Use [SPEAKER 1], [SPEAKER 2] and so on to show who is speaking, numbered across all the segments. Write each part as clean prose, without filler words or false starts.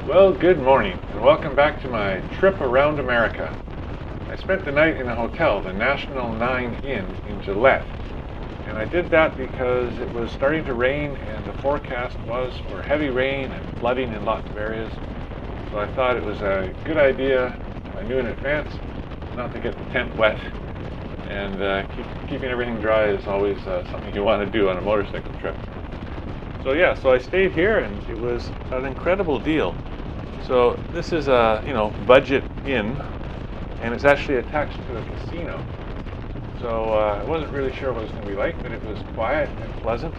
[SPEAKER 1] Well, good morning, and welcome back to my trip around America. I spent the night in a hotel, the National 9 Inn in Gillette, and I did that because it was starting to rain and the forecast was for heavy rain and flooding in lots of areas. So I thought it was a good idea, if I knew in advance, not to get the tent wet. And keeping everything dry is always something you want to do on a motorcycle trip. So I stayed here, and it was an incredible deal. So this is a budget inn, and it's actually attached to a casino. So I wasn't really sure what it was going to be like, but it was quiet and pleasant,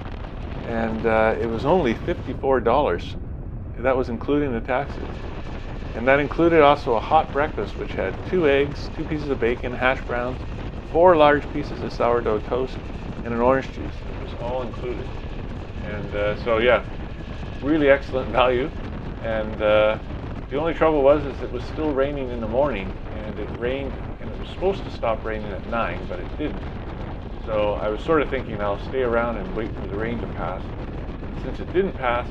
[SPEAKER 1] and it was only $54. That was including the taxes, and that included also a hot breakfast, which had 2 eggs, 2 pieces of bacon, hash browns, 4 large pieces of sourdough toast, and an orange juice. It was all included. And really excellent value. And the only trouble was it was still raining in the morning, and it rained, and it was supposed to stop raining at 9, but it didn't. So I was sort of thinking I'll stay around and wait for the rain to pass. And since it didn't pass,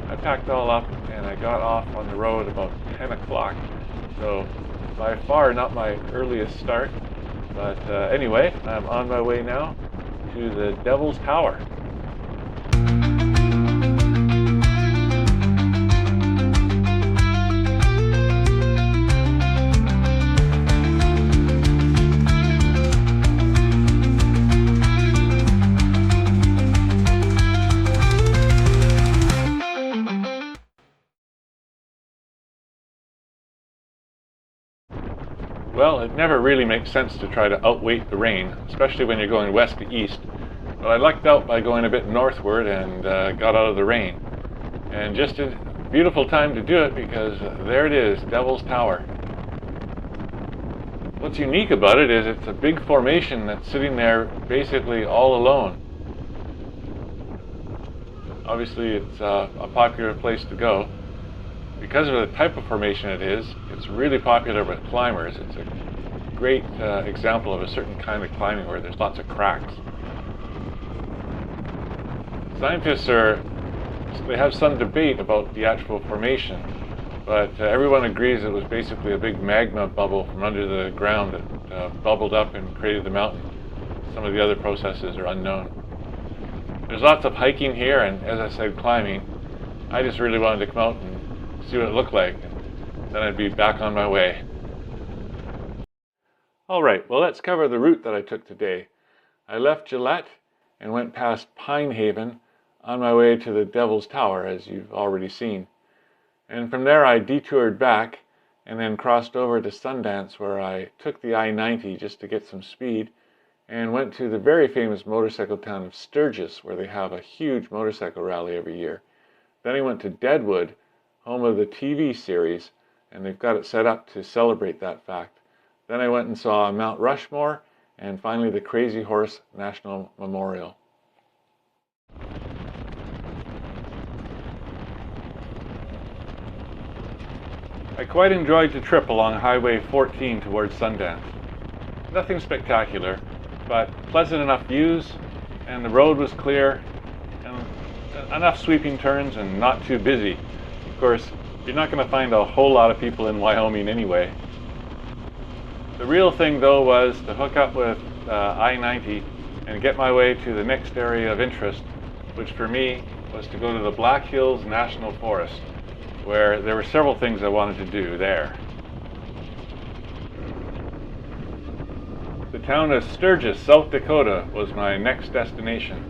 [SPEAKER 1] I packed all up and I got off on the road about 10 o'clock. So by far not my earliest start, but anyway, I'm on my way now to the Devil's Tower. Well, it never really makes sense to try to outweight the rain, especially when you're going west to east. But I lucked out by going a bit northward and got out of the rain. And just a beautiful time to do it, because there it is, Devil's Tower. What's unique about it is it's a big formation that's sitting there basically all alone. Obviously it's a popular place to go. Because of the type of formation it is, it's really popular with climbers. It's a great example of a certain kind of climbing where there's lots of cracks. Scientists they have some debate about the actual formation, but everyone agrees it was basically a big magma bubble from under the ground that bubbled up and created the mountain. Some of the other processes are unknown. There's lots of hiking here, and as I said, climbing. I just really wanted to come out and see what it looked like, and then I'd be back on my way. Alright, well, let's cover the route that I took today. I left Gillette and went past Pine Haven on my way to the Devil's Tower, as you've already seen. And from there I detoured back and then crossed over to Sundance, where I took the I-90 just to get some speed, and went to the very famous motorcycle town of Sturgis, where they have a huge motorcycle rally every year. Then I went to Deadwood, home of the TV series, and they've got it set up to celebrate that fact. Then I went and saw Mount Rushmore, and finally the Crazy Horse National Memorial. I quite enjoyed the trip along Highway 14 towards Sundance. Nothing spectacular, but pleasant enough views, and the road was clear, and enough sweeping turns and not too busy. Of course, you're not going to find a whole lot of people in Wyoming anyway. The real thing, though, was to hook up with I-90 and get my way to the next area of interest, which for me was to go to the Black Hills National Forest, where there were several things I wanted to do there. The town of Sturgis, South Dakota, was my next destination.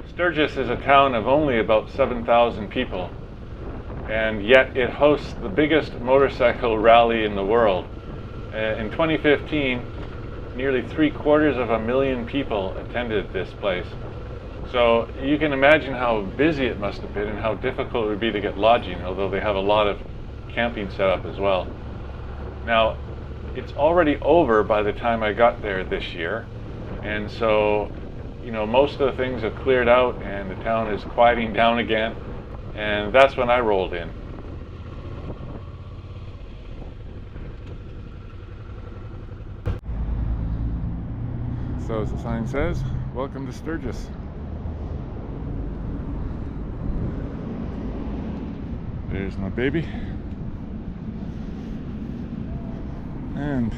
[SPEAKER 1] Sturgis is a town of only about 7,000 people, and yet it hosts the biggest motorcycle rally in the world. In 2015, nearly 750,000 people attended this place. So you can imagine how busy it must have been and how difficult it would be to get lodging, although they have a lot of camping set up as well. Now, it's already over by the time I got there this year, and so most of the things have cleared out and the town is quieting down again, and that's when I rolled in. So as the sign says, welcome to Sturgis. There's my baby. And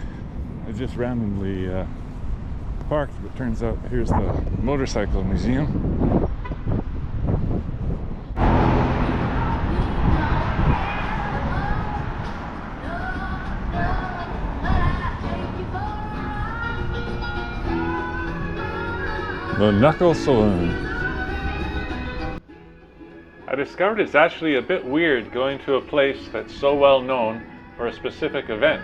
[SPEAKER 1] I just randomly parked, but turns out here's the motorcycle museum. The Knuckle Saloon. I discovered it's actually a bit weird going to a place that's so well known for a specific event.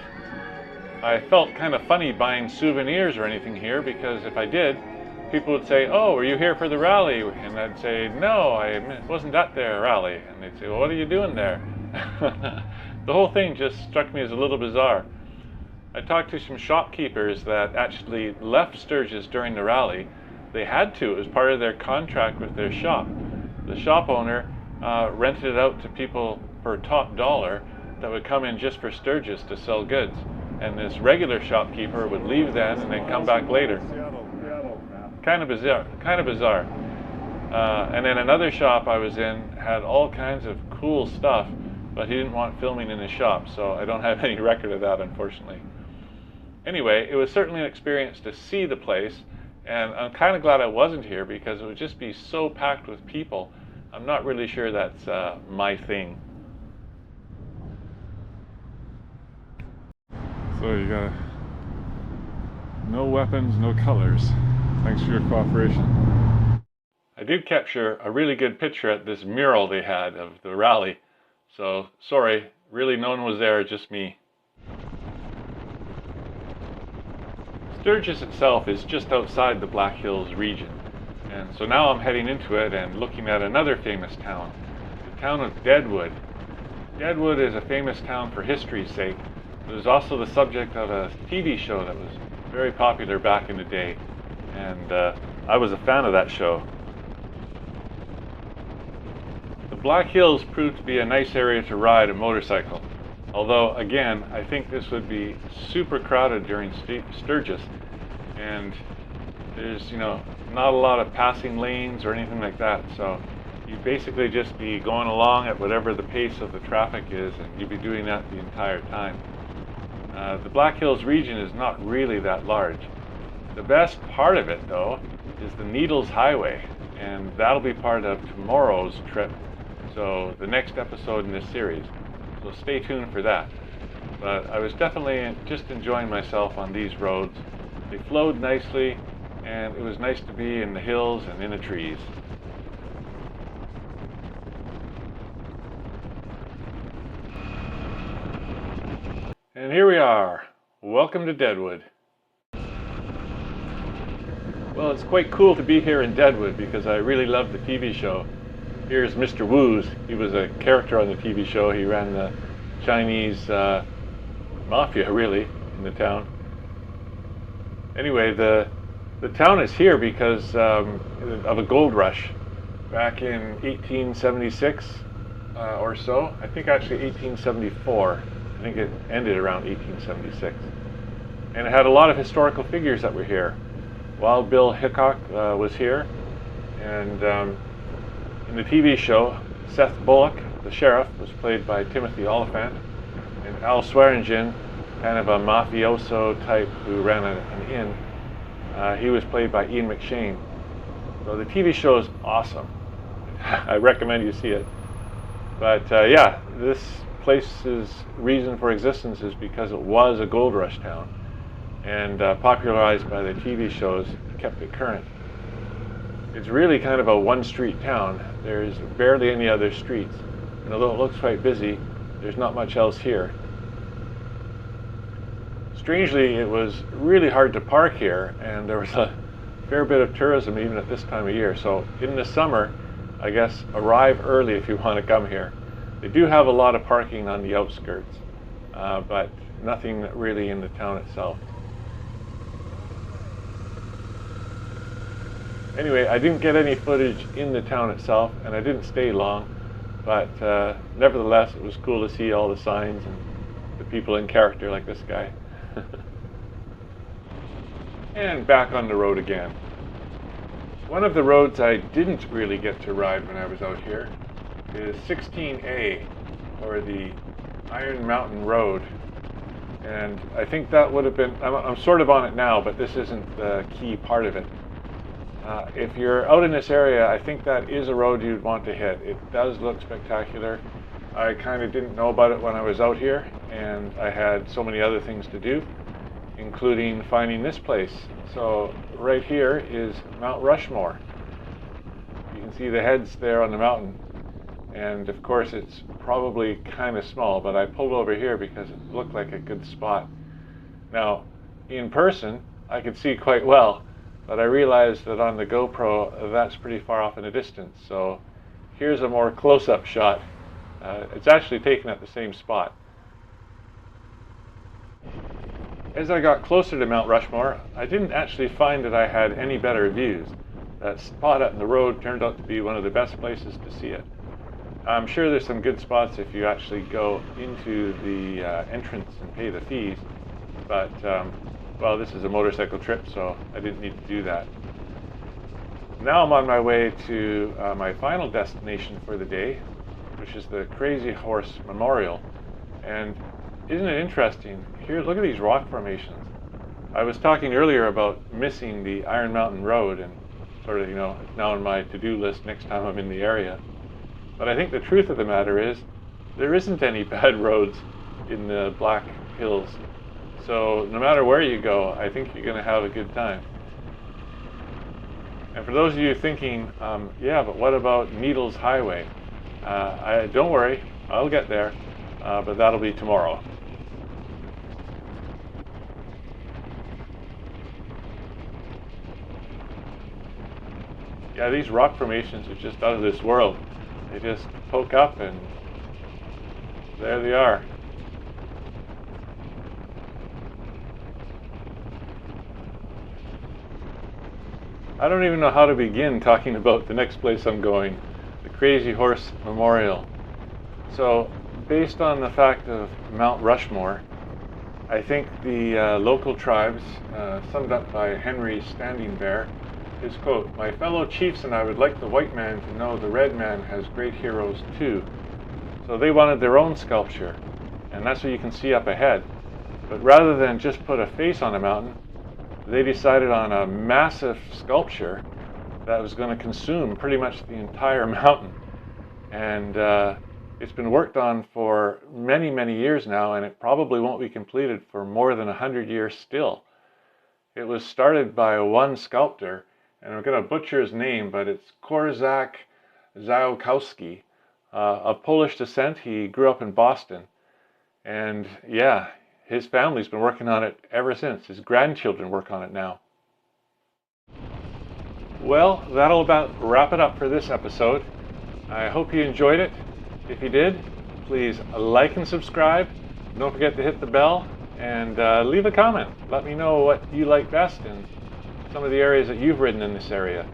[SPEAKER 1] I felt kind of funny buying souvenirs or anything here, because if I did, people would say, "Oh, were you here for the rally?" And I'd say, "No, I wasn't at their rally." And they'd say, "Well, what are you doing there?" The whole thing just struck me as a little bizarre. I talked to some shopkeepers that actually left Sturgis during the rally. They had to. It was part of their contract with their shop. The shop owner rented it out to people for top dollar that would come in just for Sturgis to sell goods. And this regular shopkeeper would leave then and then come back later. Kind of bizarre. And then another shop I was in had all kinds of cool stuff, but he didn't want filming in his shop, so I don't have any record of that, unfortunately. Anyway, it was certainly an experience to see the place. And I'm kind of glad I wasn't here, because it would just be so packed with people. I'm not really sure that's my thing. So you got no weapons, no colors. Thanks for your cooperation. I did capture a really good picture at this mural they had of the rally. So sorry, really no one was there, just me. Sturgis itself is just outside the Black Hills region, and so now I'm heading into it and looking at another famous town, the town of Deadwood. Deadwood is a famous town for history's sake. It was also the subject of a TV show that was very popular back in the day, and I was a fan of that show. The Black Hills proved to be a nice area to ride a motorcycle. Although, again, I think this would be super crowded during Sturgis, and there's, not a lot of passing lanes or anything like that, so you'd basically just be going along at whatever the pace of the traffic is, and you'd be doing that the entire time. The Black Hills region is not really that large. The best part of it, though, is the Needles Highway, and that'll be part of tomorrow's trip, so the next episode in this series. So stay tuned for that. But I was definitely just enjoying myself on these roads. They flowed nicely, and it was nice to be in the hills and in the trees. And here we are. Welcome to Deadwood. Well, it's quite cool to be here in Deadwood because I really love the TV show. Here's Mr. Woos. He was a character on the TV show. He ran the Chinese mafia, really, in the town. Anyway, the town is here because of a gold rush back in 1876 or so. I think actually 1874. I think it ended around 1876. And it had a lot of historical figures that were here. Wild Bill Hickok was here, and in the TV show, Seth Bullock, the sheriff, was played by Timothy Oliphant, and Al Swearingen, kind of a mafioso type who ran an inn, he was played by Ian McShane. So the TV show is awesome. I recommend you see it. But yeah, this place's reason for existence is because it was a gold rush town, and popularized by the TV shows kept it current. It's really kind of a one-street town. There's barely any other streets. And although it looks quite busy, there's not much else here. Strangely, it was really hard to park here, and there was a fair bit of tourism even at this time of year. So in the summer, I guess, arrive early if you want to come here. They do have a lot of parking on the outskirts, but nothing really in the town itself. Anyway, I didn't get any footage in the town itself, and I didn't stay long, but nevertheless, it was cool to see all the signs and the people in character like this guy. And back on the road again. One of the roads I didn't really get to ride when I was out here is 16A. or the Iron Mountain Road. And I think that would have been, I'm sort of on it now, but this isn't the key part of it. If you're out in this area, I think that is a road you'd want to hit. It does look spectacular. I kind of didn't know about it when I was out here, and I had so many other things to do, including finding this place. So right here is Mount Rushmore. You can see the heads there on the mountain, and of course it's probably kind of small, but I pulled over here because it looked like a good spot. Now, in person, I could see quite well, but I realized that on the GoPro, that's pretty far off in the distance. So here's a more close-up shot. It's actually taken at the same spot. As I got closer to Mount Rushmore, I didn't actually find that I had any better views. That spot up in the road turned out to be one of the best places to see it. I'm sure there's some good spots if you actually go into the entrance and pay the fees, but well, this is a motorcycle trip, so I didn't need to do that. Now I'm on my way to my final destination for the day, which is the Crazy Horse Memorial. And isn't it interesting? Here, look at these rock formations. I was talking earlier about missing the Iron Mountain Road, and sort of, it's now on my to-do list next time I'm in the area. But I think the truth of the matter is, there isn't any bad roads in the Black Hills. So no matter where you go, I think you're going to have a good time. And for those of you thinking, yeah, but what about Needles Highway? Don't worry, I'll get there, but that'll be tomorrow. Yeah, these rock formations are just out of this world. They just poke up and there they are. I don't even know how to begin talking about the next place I'm going, the Crazy Horse Memorial. So, based on the fact of Mount Rushmore, I think the local tribes, summed up by Henry Standing Bear, his quote, "My fellow chiefs and I would like the white man to know the red man has great heroes too." So they wanted their own sculpture, and that's what you can see up ahead. But rather than just put a face on a mountain, they decided on a massive sculpture that was going to consume pretty much the entire mountain. And it's been worked on for many, many years now, and it probably won't be completed for more than 100 years still. It was started by one sculptor, and I'm going to butcher his name, but it's Korzak Ziolkowski, of Polish descent. He grew up in Boston, and yeah, his family's been working on it ever since. His grandchildren work on it now. Well, that'll about wrap it up for this episode. I hope you enjoyed it. If you did, please like and subscribe. Don't forget to hit the bell and leave a comment. Let me know what you like best and some of the areas that you've ridden in this area.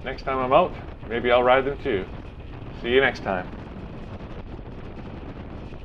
[SPEAKER 1] Next time I'm out, maybe I'll ride them too. See you next time.